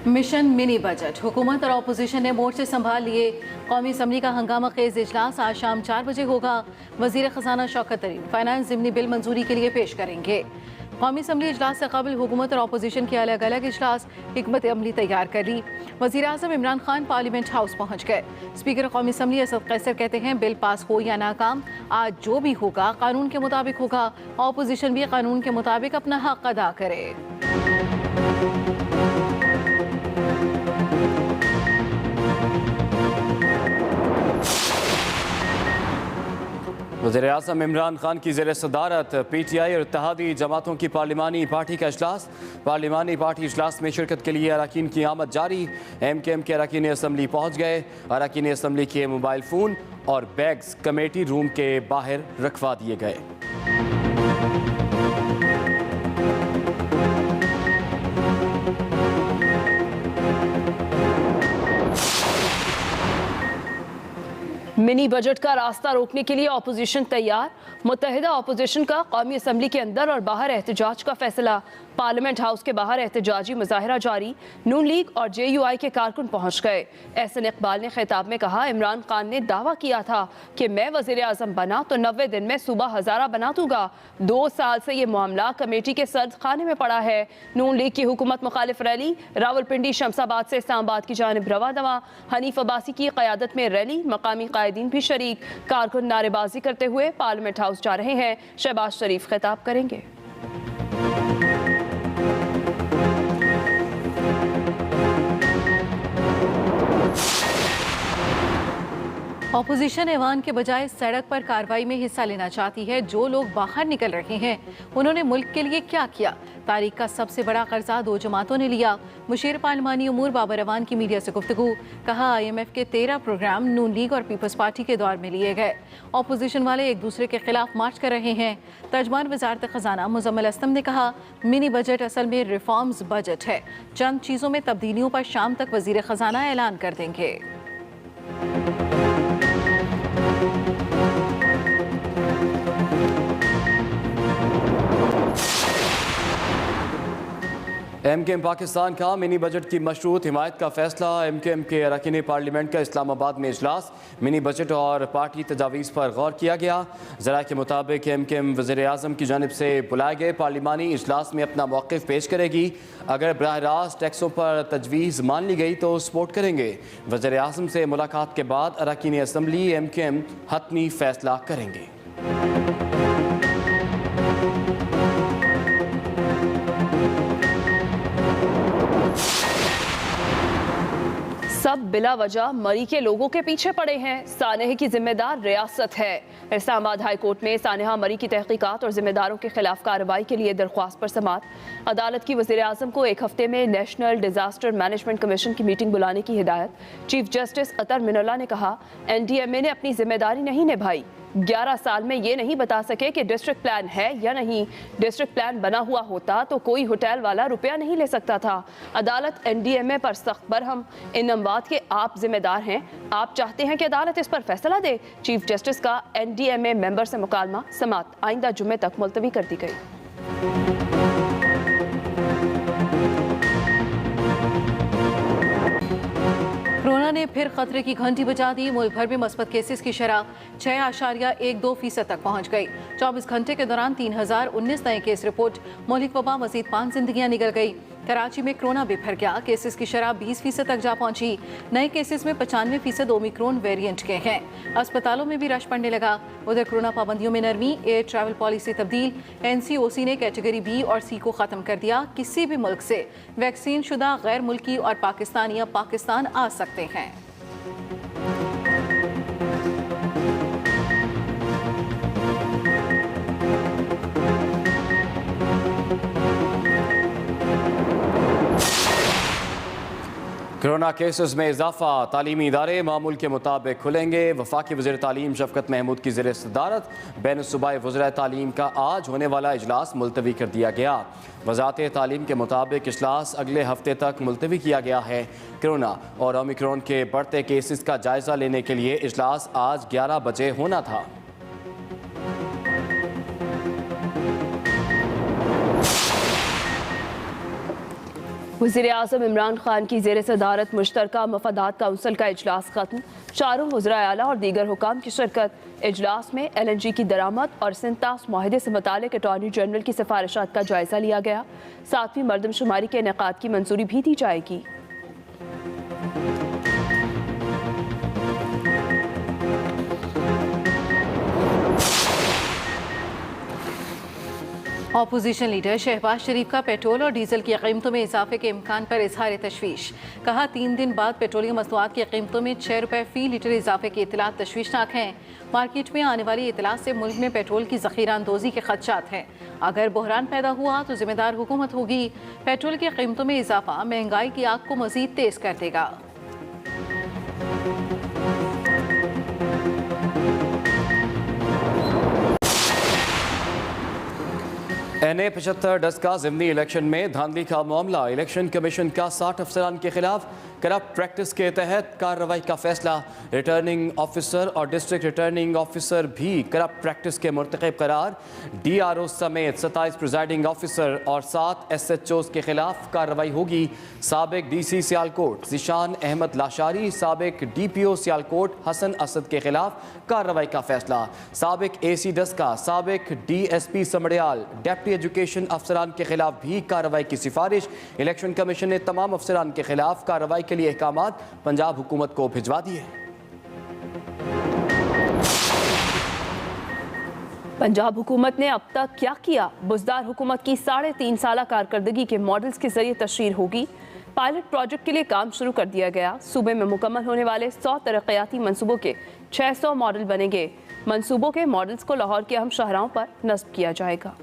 Mission mini budget. हुकूमत और opposition ने मोर्चे संभाल लिए। कौमी असम्बली का हंगामा खेज इजलास आज शाम 4 बजे होगा। वजीर खजाना शौकत तरीन फाइनेंस ज़िमनी बिल मंजूरी के लिए पेश करेंगे। कौमी असम्बली इजलास से कबल हुकूमत और अपोजिशन के अलग अलग इजलास हिकमत अमली तैयार कर ली। वज़ीर आज़म इमरान खान पार्लियामेंट हाउस पहुँच गए। स्पीकर कौमी असम्बली असद कैसर कहते हैं बिल पास हो या नाकाम, आज जो भी होगा कानून के मुताबिक होगा। अपोजिशन भी कानून के मुताबिक अपना हक अदा करे। वज़ीर-ए-आज़म इमरान खान की ज़ेर सदारत PTI और इत्तेहादी जमातों की पार्लिमानी पार्टी का इजलास। पार्लिमानी पार्टी इजलास में शिरकत के लिए अरकान की आमद जारी। MKM के अरकान असम्बली पहुँच गए। अरकान असम्बली के मोबाइल फ़ोन और बैग्स कमेटी रूम के बाहर रखवा दिए गए। मिनी बजट का रास्ता रोकने के लिए अपोजिशन तैयार। मुत्तहिदा अपोजिशन का कौमी असम्बली के अंदर और बाहर एहतजाज का फैसला। पार्लियामेंट हाउस के बाहर एहतजाजी मुजाहिरा जारी। नून लीग और JUI के कारकुन पहुंच गए। एहसन इकबाल ने खिताब में कहा, इमरान खान ने दावा किया था कि मैं वज़ीर आज़म बना तो 90 दिन में सूबा हज़ारा बना दूंगा। 2 साल से ये मामला कमेटी के सर्द खाने में पड़ा है। नून लीग की हुकूमत मुखालिफ रैली रावलपिंडी शमसाबाद से इस्लामाबाद की जानिब रवा दवा। हनीफ अब्बासी की क़यादत में रैली, मकामी कायदीन भी शरीक। कारकुन नारेबाजी करते हुए पार्लियामेंट हाउस जा रहे हैं। शहबाज शरीफ खिताब करेंगे। अपोजिशन ऐवान के बजाय सड़क पर कार्रवाई में हिस्सा लेना चाहती है। जो लोग बाहर निकल रहे हैं उन्होंने मुल्क के लिए क्या किया? तारीख का सबसे बड़ा कर्जा 2 जमातों ने लिया। मुशीर पार्लिमानी उमूर बाबर अवान की मीडिया से गुफ्तगू। कहा, IMF के 13 प्रोग्राम नून लीग और पीपल्स पार्टी के दौर में लिए गए। अपोजिशन वाले एक दूसरे के खिलाफ मार्च कर रहे हैं। तर्जमान वजारत खजाना मुजम्मिल असलम ने कहा, मिनी बजट असल में रिफॉर्म्स बजट है। चंद चीज़ों में तब्दीलियों पर शाम तक वजीर खजाना ऐलान कर देंगे। MKM पाकिस्तान का मिनी बजट की मशरूत हिमायत का फैसला। MKM के अरकान पार्लियामेंट का इस्लामाबाद में इजलास। मिनी बजट और पार्टी तजावीज़ पर गौर किया गया। ज़रा के मुताबिक MKM वज़ीर आज़म की जानिब से बुलाए गए पार्लिमानी इजलास में अपना मौक़िफ़ पेश करेगी। अगर बराह रास्त टैक्सों पर तजवीज़ मान ली गई तो सपोर्ट करेंगे। वज़ीर आज़म से मुलाकात के बाद अरकान असम्बली MKM हतमी फैसला करेंगे। सब बिला वजह मरी के लोगों के पीछे पड़े हैं। सानेह की जिम्मेदार रियासत है। इस्लामाबाद हाई कोर्ट में सानेहा मरी की तहकीकात और जिम्मेदारों के खिलाफ कार्रवाई के लिए दरख्वास्त पर समाअत। अदालत की वज़ीर आज़म को 1 हफ्ते में नेशनल डिजास्टर मैनेजमेंट कमीशन की मीटिंग बुलाने की हिदायत। चीफ जस्टिस अतर मिनुल्लाह ने कहा, NDMA ने अपनी जिम्मेदारी नहीं निभाई। 11 साल में ये नहीं बता सके कि डिस्ट्रिक्ट प्लान है या नहीं। डिस्ट्रिक्ट प्लान बना हुआ होता तो कोई होटल वाला रुपया नहीं ले सकता था। अदालत NDMA पर सख्त बरहम। इन अमवात के आप जिम्मेदार हैं। आप चाहते हैं कि अदालत इस पर फैसला दे। चीफ जस्टिस का NDMA मेंबर से मुकालमा। समाअत आइंदा जुम्मे तक मुलतवी कर दी गई। कोरोना ने फिर खतरे की घंटी बजा दी। मुल्क भर में मस्बत केसेस की शरह 6.12% तक पहुंच गई। 24 घंटे के दौरान 3019 नए केस रिपोर्ट। मुल्क वबा मजीद 5 जिंदगियां निकल गई। कराची में कोरोना बिफर गया। केसेस की शरह 20% तक जा पहुंची। नए केसेस में 95% ओमिक्रॉन वेरिएंट के हैं। अस्पतालों में भी रश पड़ने लगा। उधर कोरोना पाबंदियों में नरमी। एयर ट्रैवल पॉलिसी तब्दील। NCOC ने कैटेगरी B और C को ख़त्म कर दिया। किसी भी मुल्क से वैक्सीन शुदा गैर मुल्की और पाकिस्तानी अब पाकिस्तान आ सकते हैं। कोरोना केसेस में इजाफा। तालीमी इदारे मामूल के मुताबिक खुलेंगे। वफाकी वज़ीर तालीम शफ़कत महमूद की ज़ेर सदारत बैन सूबाई वज़राए तालीम का आज होने वाला इजलास मुलतवी कर दिया गया। वज़ारत तालीम के मुताबिक इजलास अगले हफ्ते तक मुलतवी किया गया है। कोरोना और ओमिक्रॉन के बढ़ते केसेस का जायज़ा लेने के लिए इजलास आज 11 बजे होना था। वज़ीर-ए-आज़म इमरान खान की ज़ेर सदारत मुश्तरका मफादात काउंसिल का इजलास खत्म। 4 वज़राए आला और दीगर हुकाम की शिरकत। इजलास में LNG की दरामद और सिंतास माहिदे से मुतालिक अटॉर्नी जनरल की सिफारिशात का जायजा लिया गया। 7वीं मरदमशुमारी के इनेकाद की मंजूरी भी दी जाएगी। ऑपोजिशन लीडर शहबाज शरीफ का पेट्रोल और डीजल की कीमतों में इजाफे के इम्कान पर इजहार तशवीश। कहा 3 दिन बाद पेट्रोलियम मसनूआत की कीमतों में 6 रुपये फी लीटर इजाफे की इतलात तशवीशनाक हैं। मार्केट में आने वाली इतलात से मुल्क में पेट्रोल की ज़ख़ीरा अंदोज़ी के खदशात हैं। अगर बहरान पैदा हुआ तो जिम्मेदार हुकूमत होगी। पेट्रोल की कीमतों में इजाफा महंगाई की आग को मज़ीद तेज़ कर देगा। NA 75 डस्का ज़िमनी इलेक्शन में धांधली का मामला। इलेक्शन कमीशन का 60 अफसरान के खिलाफ करप्ट प्रैक्टिस के तहत कार्रवाई का फैसला। रिटर्निंग ऑफिसर और डिस्ट्रिक्ट रिटर्निंग ऑफिसर भी करप्ट प्रैक्टिस के मुर्तकब करार। DRO समेत 27 प्रिजाइडिंग ऑफिसर और 7 SHOs के खिलाफ कार्रवाई होगी। साबिक DC सियालकोट ज़ीशान अहमद लाशारी, साबिक DPO सियालकोट हसन असद के खिलाफ कार्रवाई का फैसला। साबिक AC डस्का, साबिक DSP समड़ियाल, डेप्टी एजुकेशन अफसरान के खिलाफ भी कार्रवाई की सिफारिश। इलेक्शन कमीशन ने तमाम अफसरान के खिलाफ कार्रवाई के लिए अहकामात पंजाब हुकूमत को भिजवा दिए। पंजाब हुकूमत ने अब तक क्या किया? बुज़दार हुकूमत की 3.5 साला कारकर्दगी के मॉडल्स के जरिए तशरीह होगी। पायलट प्रोजेक्ट के लिए काम शुरू कर दिया गया। सूबे में मुकम्मल होने वाले 100 तरक्याती मनसूबों के 600 मॉडल बनेंगे। मनसूबों के मॉडल्स को लाहौर के अहम शाहराहों पर नस्ब किया जाएगा।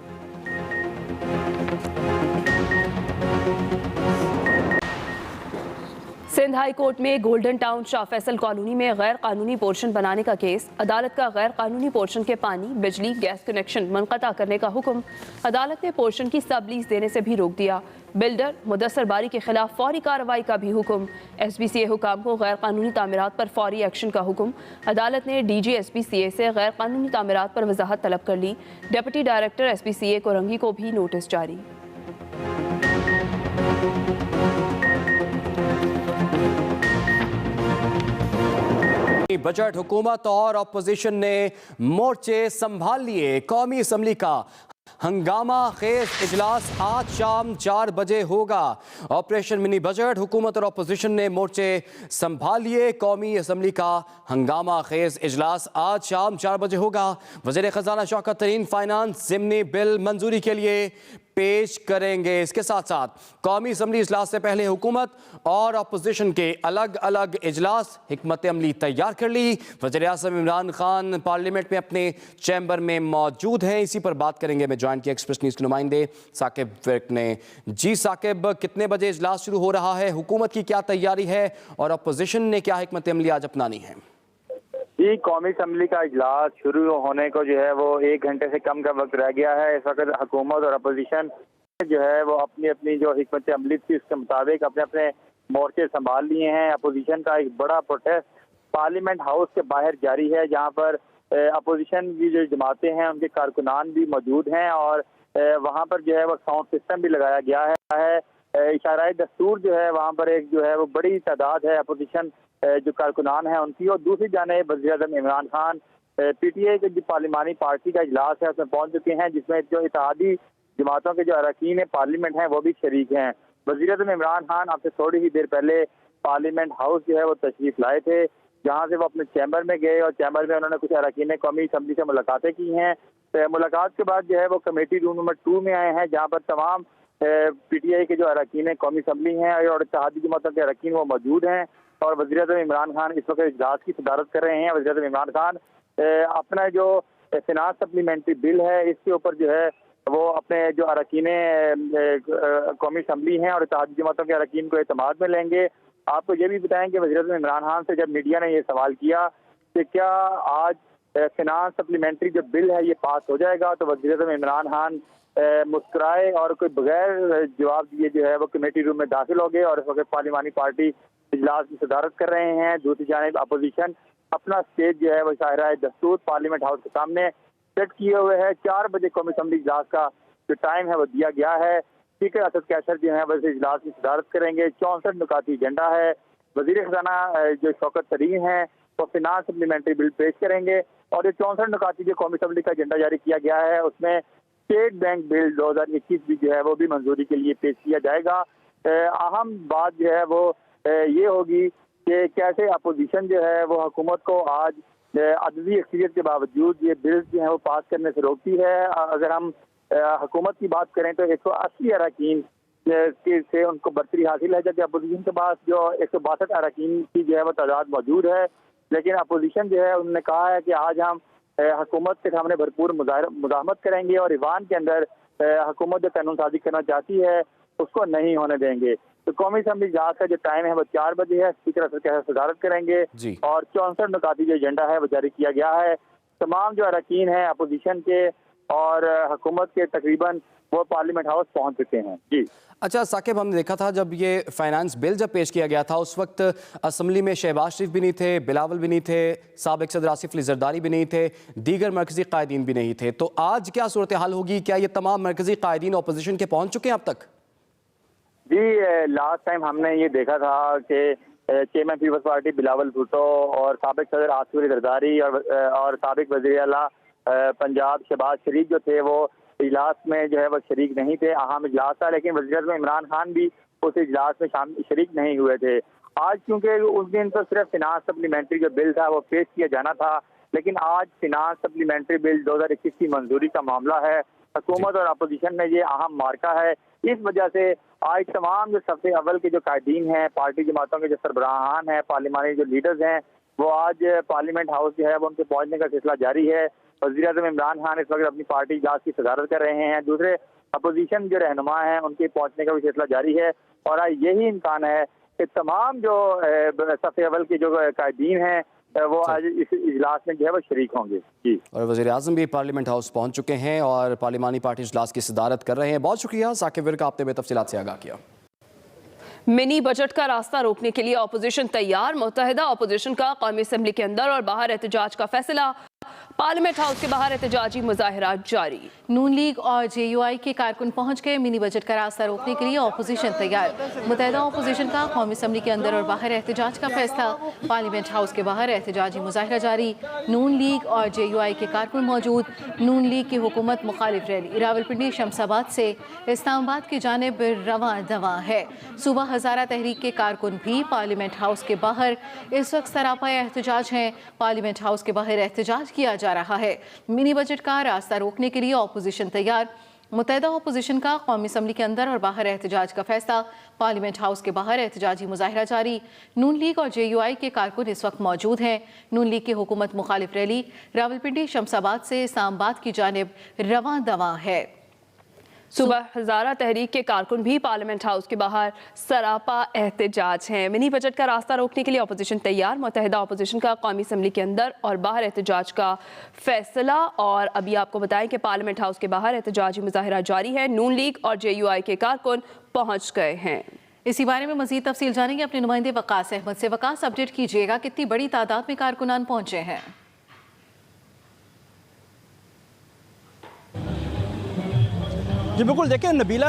सिंध हाई कोर्ट में golden town Shah Faisal colony में गैर कानूनी पोर्शन बनाने का केस। अदालत का गैर कानूनी पोर्शन के पानी, बिजली, गैस कनेक्शन मुनक़ता करने का हुक्म। अदालत ने पोर्शन की सब लीज देने से भी रोक दिया। बिल्डर मुदस्सर बारी के खिलाफ फौरी कार्रवाई का भी हुक्म। SBCA हुकाम को गैर कानूनी तामीरात पर फौरी एक्शन का हुक्म। अदालत ने DG SBCA से गैर कानूनी तामीरात पर वजाहत तलब कर ली। डिप्टी डायरेक्टर SBCA कोरंगी को भी नोटिस जारी। बजट हुकूमत और अपोजिशन ने मोर्चे संभाल लिए। कौमी असम्बली का हंगामा खेज इजलास आज शाम 4 बजे होगा। ऑपरेशन मिनी बजट, हुकूमत और अपोजिशन ने मोर्चे संभाल लिए। कौमी असम्बली का हंगामा खेज इजलास आज शाम 4 बजे होगा। वज़ीर ख़जाना शौकत तरीन फाइनेंस ज़िमनी बिल मंजूरी के लिए पेश करेंगे। इसके साथ साथ कौमी असम्बली इजलास से पहले हुकूमत और अपोजिशन के अलग अलग इजलास हिकमत अमली तैयार कर ली। वज़ीर-ए-आज़म इमरान खान पार्लियामेंट में अपने चैम्बर में मौजूद हैं। इसी पर बात करेंगे। मैं ज्वाइन किया एक्सप्रेस न्यूज़ के नुमाइंदे साकिब विर्क ने। जी साकिब, कितने बजे इजलास शुरू हो रहा है? हुकूमत की क्या तैयारी है और अपोजिशन ने क्या हिकमत अमली आज अपनानी है? जी, कौमी असम्बली का इजलास शुरू होने को जो है वो 1 घंटे से कम का वक्त रह गया है। इस वक्त हुकूमत और अपोजिशन जो है वो अपनी अपनी जो हिकमत अमली थी उसके मुताबिक अपने अपने मोर्चे संभाल लिए हैं। अपोजिशन का एक बड़ा प्रोटेस्ट पार्लियामेंट हाउस के बाहर जारी है, जहाँ पर अपोजिशन की जो जमातें हैं उनके कारकुनान भी मौजूद हैं और वहाँ पर जो है वो साउंड सिस्टम भी लगाया गया है। इशारा दस्तूर जो है वहाँ पर एक जो है वो बड़ी तादाद है अपोजिशन जो कारकुनान है उनकी। और दूसरी जानिब वज़ीर-ए-आज़म इमरान खान PTI के जो पार्लिमानी पार्टी का इजलास है उसमें पहुँच चुके हैं, जिसमें जो इत्तेहादी जमातों के जो अरकान पार्लियामेंट हैं वो भी शरीक हैं। वज़ीर-ए-आज़म इमरान खान आपसे थोड़ी ही देर पहले पार्लियामेंट हाउस जो है वो तशरीफ लाए थे, जहाँ से वो अपने चैम्बर में गए और चैम्बर में उन्होंने कुछ अरकान कौमी असम्बली से मुलाकातें की हैं। तो मुलाकात के बाद जो है वो कमेटी रूम नंबर 2 में आए हैं, जहाँ पर तमाम PTI के जो अरकान कौमी असम्बली हैं और इत्तेहादी जमातों के अरकान वो मौजूद हैं और वज़ीर-ए-आज़म इमरान खान इस वक्त इजलास की सदारत कर रहे हैं। वज़ीर-ए-आज़म इमरान खान अपना जो फिनांस सप्लीमेंट्री बिल है इसके ऊपर जो है वो अपने जो अरकान कौमी असम्बली हैं और इत्तेहादी जमातों के अरकान को एतमाद में लेंगे। आपको ये भी बताएं कि वज़ीर-ए-आज़म इमरान खान से जब मीडिया ने ये सवाल किया कि क्या आज फिनांस सप्लीमेंट्री जो बिल है ये पास हो जाएगा, तो वज़ीर-ए-आज़म इमरान खान मुस्कुराए और कोई बगैर जवाब दिए जो है वो कमेटी रूम में दाखिल हो गए और इस वक्त पार्लिमानी पार्टी इजलास की सदारत कर रहे हैं। दूसरी जानिब अपोजिशन अपना स्टेज जो है वो शाहराए दस्तूर पार्लियामेंट हाउस के सामने सेट किए हुए है। 4 बजे कौमी असम्बली इजलास का जो टाइम है वो दिया गया है। स्पीकर असद कैसर जो है बस इजलास की सदारत करेंगे। 64 नुकाती एजेंडा है। वजीर खजाना जो शौकत तरीन है वो फिनांस सप्लीमेंट्री बिल पेश करेंगे और ये 64 नुकाती जो कौमी असम्बली का एजेंडा जारी किया गया है उसमें स्टेट बैंक बिल 2021 भी जो है वो भी मंजूरी के लिए पेश किया जाएगा। अहम बात जो है वो ये होगी कि कैसे अपोजिशन जो है वो हुकूमत को आज अददी अक्सरियत के बावजूद ये बिल्स जो है वो पास करने से रोकती है। अगर हम हुकूमत की बात करें तो 180 अरकान से उनको बरतरी हासिल है, जबकि अपोजिशन के पास जो 162 अरकान की जो है वो तादाद मौजूद है। लेकिन अपोजिशन जो है उन्होंने कहा है कि आज हम हुकूमत के सामने भरपूर मुज़ाहमत करेंगे और ईवान के अंदर हुकूमत जो कानून साजी करना चाहती है उसको नहीं होने देंगे। तो कौमी असम्बली इजलास का जो टाइम है वो 4 बजे है। स्पीकर असद कैसर सदारत करेंगे और 64 नुकाती जो एजेंडा है वो जारी किया गया है। तमाम जो अरकान हैं अपोजिशन के और हुकूमत के तकरीबन वो पार्लियामेंट हाउस पहुंच चुके हैं। जी अच्छा साकिब, हमने देखा था जब ये फाइनेंस बिल जब पेश किया गया था उस वक्त असम्बली में शहबाज शरीफ भी नहीं थे, बिलावल भी नहीं थे, साबिक सदर आसिफ अली जरदारी भी नहीं थे, दीगर मरकजी कायदीन भी नहीं थे। तो आज क्या सूरत हाल होगी? क्या ये तमाम मरकजी कायदीन अपोजिशन के पहुंच चुके हैं अब तक? जी, लास्ट टाइम हमने ये देखा था कि चेयरमैन पीपल्स पार्टी बिलावल भुट्टो और साबिक सदर आसिफ अली जरदारी और साबिक वज़ीर आला पंजाब शहबाज शरीफ जो थे वो इजलास में जो है वो शरीक नहीं थे। अहम इजलास था, लेकिन वज़ीर-ए-आज़म इमरान खान भी उस इजलास में शरीक नहीं हुए थे। आज क्योंकि उस दिन तो सिर्फ फिनांस सप्लीमेंट्री जो बिल था वो पेश किया जाना था, लेकिन आज फिनांस सप्लीमेंट्री बिल 2021 की मंजूरी का मामला है। हुकूमत और अपोजिशन में ये अहम मार्का है। इस वजह से आज तमाम जो सबसे अव्वल के जो कायदीन हैं, पार्टी जमातों के जो सरबराहान हैं, पार्लिमानी जो लीडर्स हैं, वो आज पार्लियामेंट हाउस जो है वो उनके पहुंचने का सिलसिला जारी है। वज़ीर-ए-आज़म इमरान खान इस वक्त अपनी पार्टी इजलास की सदारत कर रहे हैं। दूसरे अपोजिशन जो रहनुमा हैं उनके पहुंचने का भी सिलसिला जारी है और आज यही इम्कान है कि तमाम जो सबसे अव्वल के जो कायदीन हैं वो आज इस इजलास में जो है वो शरीक होंगे। जी, और वज़ीर आज़म भी पार्लियामेंट हाउस पहुंच चुके हैं और पार्लिमानी पार्टी इजलास की सदारत कर रहे हैं। बहुत शुक्रिया साकिब विर्क, आपने बेतफ़सीलात से आगाह किया। मिनी बजट का रास्ता रोकने के लिए अपोजिशन तैयार। मुत्तहिदा अपोजिशन का कौमी असम्बली के अंदर और बाहर एहतजाज का फैसला। पार्लियामेंट हाउस के बाहर एहतजाजी मुजाहिरा जारी। नून लीग और JUI के कारकुन पहुंच गए। मिनी बजट का रास्ता रोकने के लिए अपोजिशन तैयार। मुत्तहिदा अपोजिशन का कौमी असम्बली के अंदर और बाहर एहतजाज का फैसला। पार्लियामेंट हाउस के बाहर एहतजाजी मुजाहिरा जारी। नून लीग और JUI के कारकुन मौजूद। नून लीग की हुकूमत मुखालिफ रैली रावलपिंडी शमसाबाद से इस्लामाबाद की जानिब रवां दवां है। सूबा हज़ारा तहरीक के कारकुन भी पार्लियामेंट हाउस के बाहर इस वक्त सरापा एहतजाज हैं। पार्लियामेंट हाउस के बाहर एहतजाज किया जा रहा है। मिनी बजट का रास्ता रोकने के लिए अपोजिशन तैयार। मुत्तहिदा अपोजिशन का कौमी असम्बली के अंदर और बाहर एहतजाज का फैसला। पार्लियामेंट हाउस के बाहर एहतजाजी मुजाहिरा जारी। नून लीग और JUI के कारकुन इस वक्त मौजूद हैं। नून लीग की हुकूमत मुखालिफ रैली रावलपिंडी शमसाबाद से इस्लामाबाद की जानिब रवां दवां है। सुबह हज़ारा तहरीक के कारकुन भी पार्लियामेंट हाउस के बाहर सरापा एहतजाज हैं। मिनी बजट का रास्ता रोकने के लिए अपोजिशन तैयार। मुत्तहिदा अपोजिशन का कौमी असम्बली के अंदर और बाहर एहतजाज का फैसला। और अभी आपको बताएं कि पार्लियामेंट हाउस के बाहर एहतजाजी मुजाहिरा जारी है। नून लीग और JUI के कारकुन पहुँच गए हैं। इसी बारे में मजीद तफसील जानेंगे अपने नुमाइंदे वकास अहमद से। वकास, अपडेट कीजिएगा, कितनी बड़ी तादाद में कारकुनान पहुँचे हैं? जी बिल्कुल, देखिए नबीला,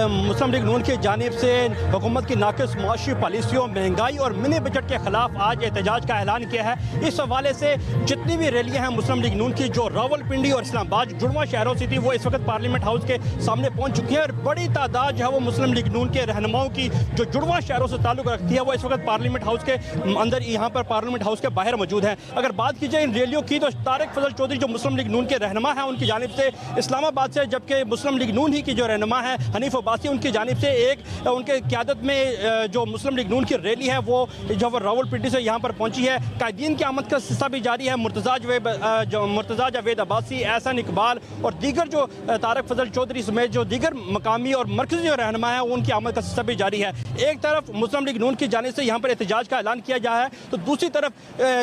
मुस्लिम लीग नून की जानिब से हुकूमत की नाक़िस मुआशी पॉलिसियों, महंगाई और मिनी बजट के खिलाफ आज एहतजाज का ऐलान किया है। इस हवाले से जितनी भी रैलियां हैं मुस्लिम लीग नून की जो रावलपिंडी और इस्लामाबाद जुड़वा शहरों से थी वो इस वक्त पार्लियामेंट हाउस के सामने पहुंच चुकी है। और बड़ी तादाद जो है वो मुस्लिम लीग नून के रहनुमाओं की जो जुड़वा शहरों से ताल्लुक़ रखती है वो इस वक्त पार्लियामेंट हाउस के अंदर, यहाँ पर पार्लियामेंट हाउस के बाहर मौजूद है। अगर बात की जाए इन रैलियों की तो तारिक फजल चौधरी जो मुस्लिम लीग नून के रहनुमा है उनकी जानिब से इस्लामाबाद से, जबकि मुस्लिम लीग नून ही की जो रहनुमा है हनीफ अब्बासी उनकी जानिब से एक उनके क़यादत में जो मुस्लिम लीग नून की रैली है वो जो रावलपिंडी से यहाँ पर पहुंची है। कायदीन की आमद का सिलसिला भी जारी है। मुर्तज़ा जावेद अब्बासी, एहसन इकबाल और दीगर जो तारिक फजल चौधरी समेत जो दीगर मकामी और मरकजी जो रहनुमा है उनकी आमद का सिलसिला भी जारी है। एक तरफ मुस्लिम लीग नून की जानिब से यहाँ पर एहतजाज का ऐलान किया गया है तो दूसरी तरफ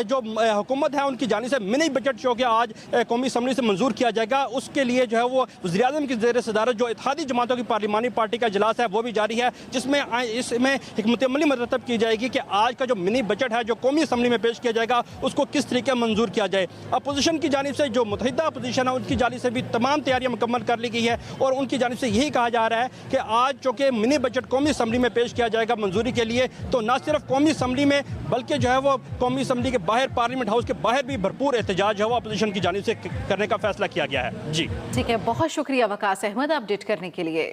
जो हुकूमत है उनकी जानिब से मिनी बजट जो कि आज कौमी असम्बली से मंजूर किया जाएगा उसके लिए जो है वो वज़ीर-ए-आज़म की ज़ेर सदारत तरफ जो इत्तेहादी जमातों की पार्लिमानी पार्टी का इजलास है वो भी जारी है, जिसमें इसमें हिकमत अमली मरतब की जाएगी कि आज का जो मिनी बजट है जो कौमी असम्बली में पेश किया जाएगा उसको किस तरीके मंजूर किया जाए। अपोजिशन की जानिब से जो मुत्तहिदा अपोजिशन है उनकी जानिब से भी तमाम तैयारियां मुकम्मल कर ली गई है और उनकी जानिब से यही कहा जा रहा है कि आज चूँकि मिनी बजट कौमी असम्बली में पेश किया जाएगा मंजूरी के लिए, तो न सिर्फ कौमी असम्बली में बल्कि जो है वो कौमी असम्बली के बाहर पार्लियामेंट हाउस के बाहर भी भरपूर एहतजाज है वो अपोजिशन की जानिब से करने का फैसला किया गया है। जी ठीक है, बहुत शुक्रिया वकास अहमद अपडेट करने के लिए।